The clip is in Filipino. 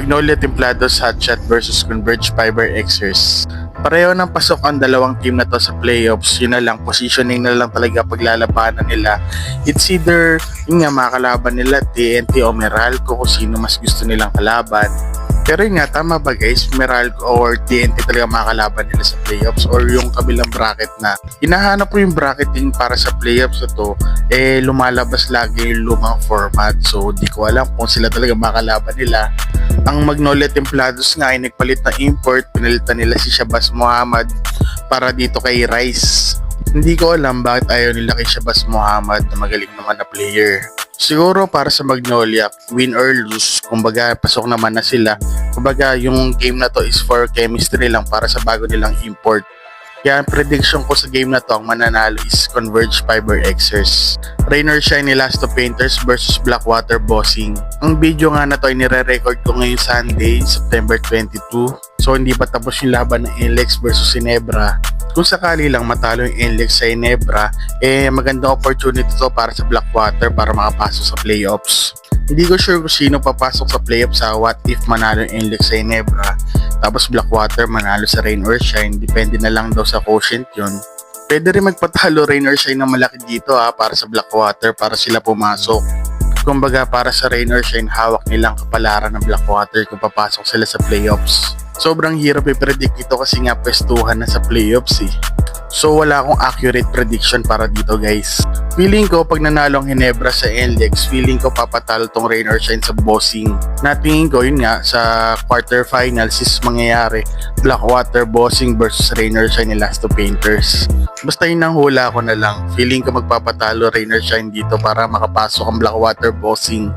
Magnolia Templados Hotshot versus Converge Fiber Xers. Pareho ng pasok ang dalawang team na to sa playoffs. Yun na lang, positioning na lang talaga paglalabanan nila. It's either yung nga makakalaban nila TNT o Meralco kung sino mas gusto nilang kalaban. Pero yun nga, tama ba guys, Meralco or TNT talaga makakalaban nila sa playoffs or yung kabilang bracket na hinahanap ko yung bracketing para sa playoffs na to, lumalabas lagi yung lumang format. So di ko alam kung sila talaga makakalaban nila. Ang Magnolia Templados nga ay nagpalit na import, pinalitan nila si Shabazz Muhammad para dito kay Rice. Hindi ko alam bakit ayaw nila kay Shabazz Muhammad na magaling naman na player. Siguro para sa Magnolia, win or lose, kumbaga pasok naman na sila. Kumbaga yung game na to is for chemistry lang para sa bago nilang import. Kaya ang prediction ko sa game na to, ang mananalo is Converge Fiber Xers. Rain or Shine ni Last of Painters versus Blackwater Bossing. Ang video nga na to ay nire-record ko ngayong Sunday, September 22. So hindi pa tapos yung laban ng NLEX versus Ginebra. Kung sakali lang matalo yung NLEX sa Ginebra, magandang opportunity to para sa Blackwater para makapasok sa playoffs. Hindi ko sure kung sino papasok sa playoffs sa what if manalo yung NLEX sa Ginebra, tapos Blackwater manalo sa Rain or Shine. Depende na lang daw sa quotient yun. Pwede rin magpatalo Rain or Shine na malaki dito para sa Blackwater para sila pumasok. Kumbaga para sa Rain or Shine, hawak nilang kapalaran ng Blackwater kung papasok sila sa playoffs. Sobrang hirap i-predict ito kasi nga pwestuhan na sa playoffs . So wala akong accurate prediction para dito guys. Feeling ko pag nanalo ang Ginebra sa NLEX, feeling ko papatalo tong Rain or Shine sa Bossing. Natingin ko yun nga sa quarterfinals is mangyayari Blackwater Bossing versus Rain or Shine ni Last of Painters. Basta yun ang hula ko na lang. Feeling ko magpapatalo Rain or Shine dito para makapasok ang Blackwater Bossing.